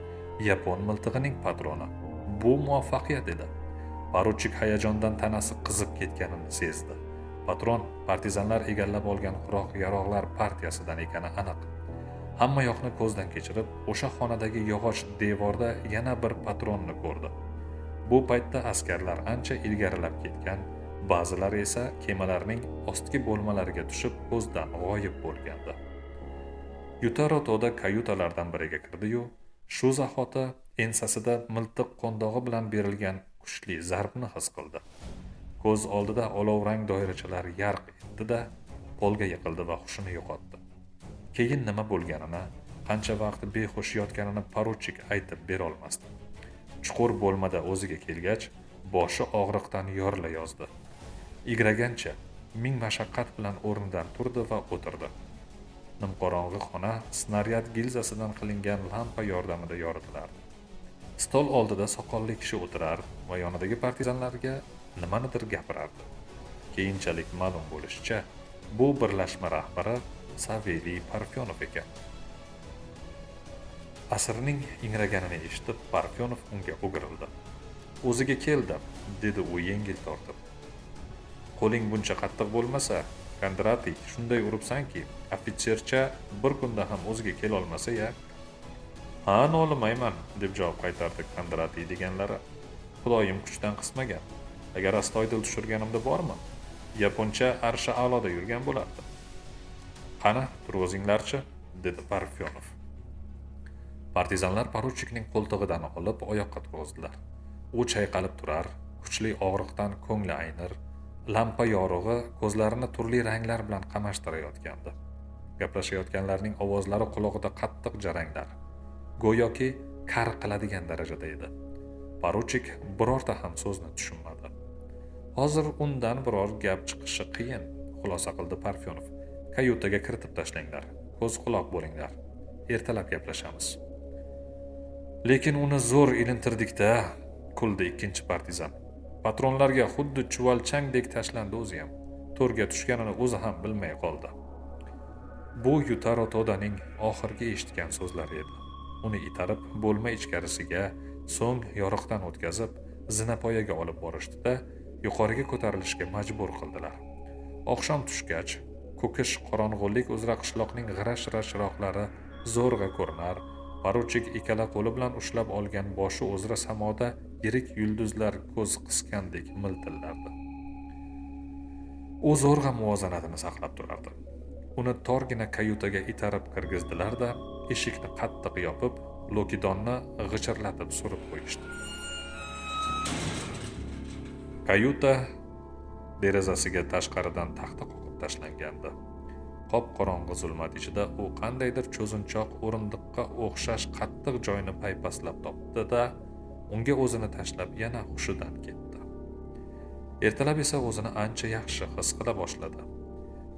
yapon miltig'ining patroni. Bu muvaffaqiyat edi. Poruchik hayajondan tanasi qizib ketganini sezdi. Patron partizanlar egallab olgan quroq-yaroqlar partiyasidan ekani aniq. Hamma yoqni ko'zdan kechirib, o'sha xonadagi yog'och devorda yana bir patronni ko'rdi. Bu paytda askarlar ancha ilgarilab ketgan, ba'zilari esa kemalarning ostki bo'lmalariga tushib ko'zdan g'oyib bo'lgandi. Yutaro Toda kayutalardan biriga kirdi-yu, shu zahoti ensasida miltiq qo'ndog'i bilan berilgan kuchli zarbni his qildi. Ko'z oldida olovrang doirachalar yarq etdi-da, polga yiqildi va hushini yo'qotdi. Keyin nima bo'lganini, qancha vaqt behush yotganini poruchik aytib bera olmasdi. Chuqur bo'lmada o'ziga kelgach, boshi og'riqdan yorila yozdi. Igragancha ming mashaqqat bilan o'rnidan turdi va o'tirdi. Nimqorong'i xona snaryad gilzasidan qilingan lampa yordamida yoritilardi. Stol oldida soqolli kishi o'tirar va yonidagi partizanlarga nimanidir gapirardi. Keyinchalik ma'lum bo'lishicha, bu birlashma rahbari Saveliy Parfyonov ekan. Asrning ingraganini eshitib, Parfyonov unga o'girildi. "O'ziga keldi", dedi u yengil tortib. "Qo'ling buncha qattiq bo'lmasa, Kondratiy, shunday uribsanki, ofitsercha bir kunda ham o'ziga kela olmasa-ya." "Ha, nolimayman", deb javob qaytardi Kondratiy deganlari. "Xudoyim kuchdan qismagan. Agar astoydil tushirganimda bormi? Yaponcha arsha a'loda yurgan bo'lardi." "Qani, turib o'zinglarchi", dedi Parfyonov. Partizanlar poruchikning qo'ltig'idan olib oyoqqa turg'izdilar. U chayqalib turar, kuchli og'riqdan ko'ngli aynir, lampa yorug'i ko'zlarini turli ranglar bilan qamashtirayotgandi. Gaplashayotganlarning ovozlari quloqida qattiq jaranglar, go'yoki kar qiladigan darajada edi. Poruchik birorta ham so'zni tushunmadi. "Hozir undan biror gap chiqishi qiyin", xulosa qildi Parfyonov. "Kayutaga kiritib tashlanglar, ko'z quloq bo'linglar. Ertalab gaplashamiz." "Lekin uni zo'r ilintirdik-da", kuldi ikkinchi partizan. "Patronlarga xuddi chuvalchangdek tashlandi o'zi ham. To'rga tushganini o'zi ham bilmay qoldi." Bu Yutaro Todaning oxirgi eshitgan so'zlari edi. Uni itarib bo'lma ichkarisiga, So'ng yoriqdan o'tkazib, zinapoyaga olib borishdi-da, yuqoriga ko'tarilishga majbur qildilar. Oqshom tushgach, ko'kish qorong'ulik uzra qishloqning g'ira-shira chiroqlari zo'rg'a ko'rinar, poruchik ikkala qo'li bilan ushlab olgan boshi uzra samoda yirik yulduzlar ko'z qisgandek miltillardi. U zo'rg'a muvozanatini saqlab turardi. Uni torgina kayutaga itarib kirgizdilar-da, eshikni qattiq yopib, Lokidonni g'ichirlatib surib qo'yishdi. Kayuta derazasiga tashqaridan taxta qoqib tashlangandi. Qop-qorong'i zulmat ichida u qandaydir cho'zinchoq o'rindiqqa o'xshash qattiq joyni paypaslab topdi-da, unga o'zini tashlab yana hushidan ketdi. Ertalab esa o'zini ancha yaxshi his qila boshladi.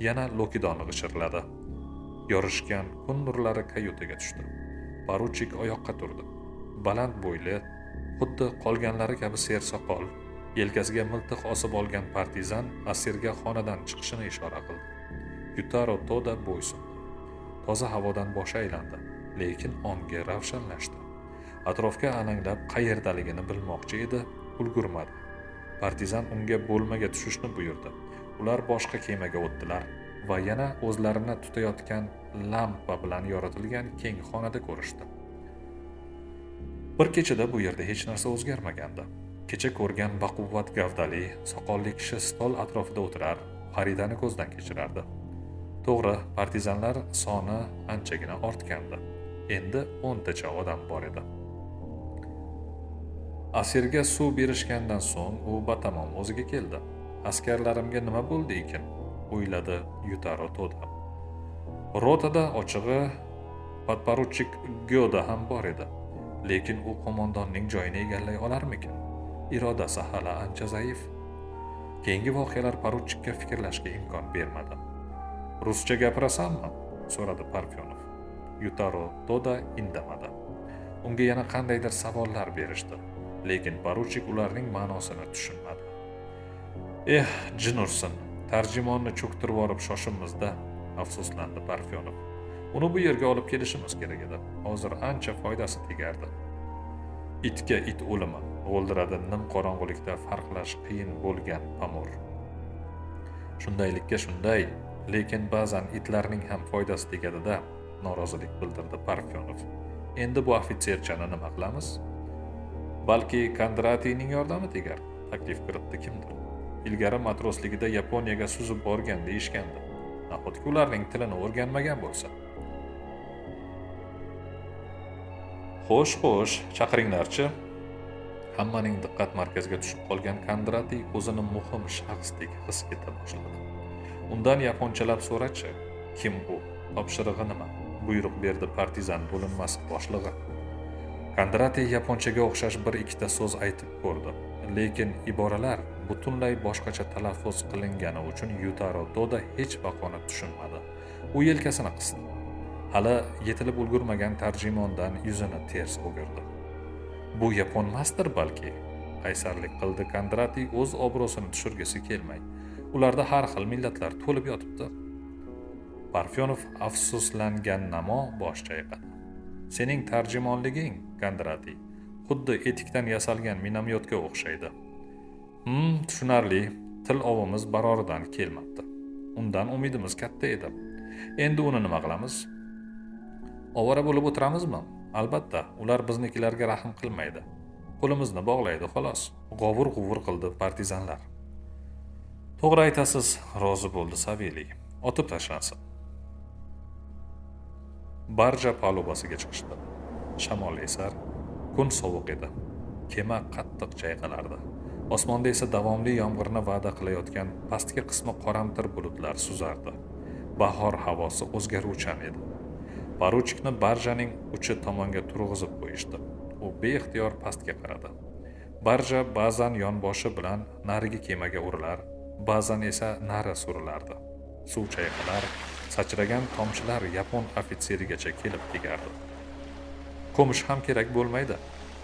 Yana Lokidonni g'ichirladi. Yorishgan kun nurlari kayutaga tushdi. Poruchik oyoqqa turdi. Baland bo'yli, xuddi qolganlari kabi sersoqol, yelkasiga miltiq osib olgan partizan asirga xonadan chiqishini ishora qildi. Yutaro Toda bo'ysundi. Toza havodan boshi aylandi, lekin ongi ravshanlashdi. Atrofga alanglab qayerdaligini bilmoqchi edi, ulgurmadi. Partizan unga bo'lmaga tushishni buyurdi. Ular boshqa kemaga o'tdilar va yana o'zlarini tutayotgan lampa bilan yoritilgan keng xonada ko'rishdi. Bir kechada bu yerda hech narsa o'zgarmagandi. Kecha ko'rgan baquvvat gavdali, soqolli kishi stol atrofida o'tirar, xaritani ko'zdan kechirardi. To'g'ri, partizanlar soni anchagina ortgandi. Endi 10 tacha odam bor edi. Asirga suv berishgandan so'ng u batamom o'ziga keldi. Askarlarimga nima bo'ldi ekan? O'yladi Yutaro Toda. Rotada ochig'i podporuchik Gyoda ham bor edi, lekin u qo'mondonning joyini egallay olarmikan? Irodasi hali ancha zaif. Keyingi voqealar poruchikka fikrlashga imkon bermadi. "Ruscha gapirasanmi?" so'radi Parfyonov. Yutaro Toda indamadi. Unga yana qandaydir savollar berishdi, lekin poruchik ularning ma'nosini tushunmadi. Jin ursin, tarjimonni cho'ktirib olib shoshimizda, afsuslandi Parfyonov. Uni bu yerga olib kelishimiz kerak edi. Hozir ancha foydasi tegardi. Itga it o'limi, o'ldiradi nim qorong'ulikda farqlash qiyin bo'lgan Pamur. Shundaylikka shunday, lekin ba'zan itlarning ham foydasi tegadi-da, norozilik bildirdi Parfyonov. Endi bu ofitserchani nima qilamiz? Balki Kondratining yordami tegar, taklif kiritdi kimdir. Ilgari matrosligida Yaponiyaga suzib borgan deyishgandi. Nahotki ularning tilini o'rganmagan bo'lsa? Xo'sh, chaqiringlarchi. Hammaning diqqat markaziga tushib qolgan Kondrati o'zini muhim shaxsdek his eta boshladi. Undan yaponchalab so'rachi, kim u? Topshirig'i nima? Buyruq berdi partizan bo'linmasi boshlig'i. Kondrati yaponchaga o'xshash bir ikkita so'z aytib ko'rdi, lekin iboralar butunlay boshqacha talaffuz qilingani uchun Yutaro Toda hech vaqoni tushunmadi. U yelkasini qisdi. Hali yetilib ulgurmagan tarjimondan yuzini ters o'girdi. Bu yaponmasdir balki, qaysarlik qildi Kondrati o'z obro'sini tushirgisi kelmay. Ularda har xil millatlar to'lib yotibdi. Parfyonov afsuslangan namo bosh chayqadi. Sening tarjimonliging, Kondrati, xuddi etikdan yasalgan minomyotga o'xshaydi. Tushunarli, til ovimiz baroridan kelmabdi. Undan umidimiz katta edi. Endi uni nima qilamiz? Ovora bo'lib o'tiramizmi? Albatta, ular biznikilarga rahm qilmaydi. Qo'limizni bog'laydi xolos. G'ovur-g'uvur qildi partizanlar. To'g'ri aytasiz, rozi bo'ldi Saveli. Otib tashlansin. Barja palubasiga chiqishdi. Shamol esar, kun sovuq edi. Kema qattiq chayqalardi. Osmonda esa davomli yomg'irni va'da qilayotgan pastki qismi qoramtir bulutlar suzardi. Bahor havosi o'zgaruvchan edi. Poruchikni barjaning uchi tomonga turg'izib qo'yishdi. U beixtiyor pastga qaradi. Barja ba'zan yonboshi bilan narigi kemaga urilar, ba'zan esa nari surilardi. Suv chayqalar, sachragan tomchilar yapon ofitserigacha kelib tegardi. Ko'mish ham kerak bo'lmaydi.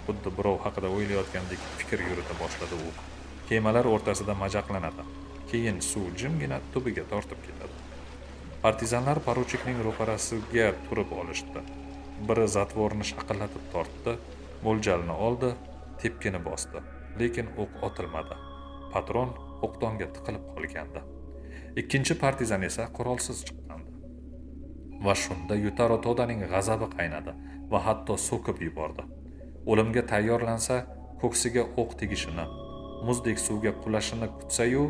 Xuddi birov haqida o'ylayotgandek fikr yurita boshladi u. Kemalar o'rtasida majaqlanadi. Keyin suv jimgina tubiga tortib ketadi. Partizanlar poruchikning ro'parasiga turib olishdi. Biri zatvorni shaqillatib tortdi, Mo'ljalni oldi, tepkini bosdi, lekin o'q otilmadi. Patron o'qdonga tiqilib qolgandi. Ikkinchi partizan esa qurolsiz chiqqandi. Va shunda Yutaro Todaning g'azabi qaynadi va hatto so'kib yubordi. O'limga tayyorlansa, ko'ksiga o'q tegishini, muzdek suvga qulashini kutsa-yu,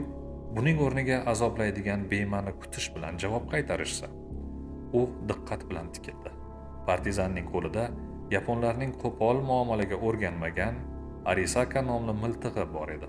buning o'rniga azoblaydigan bema'ni kutish bilan javob qaytarishsa, u diqqat bilan tikildi. Partizanning qo'lida yaponlarning qo'pol muomalaga o'rganmagan Arisaka nomli miltig'i bor edi.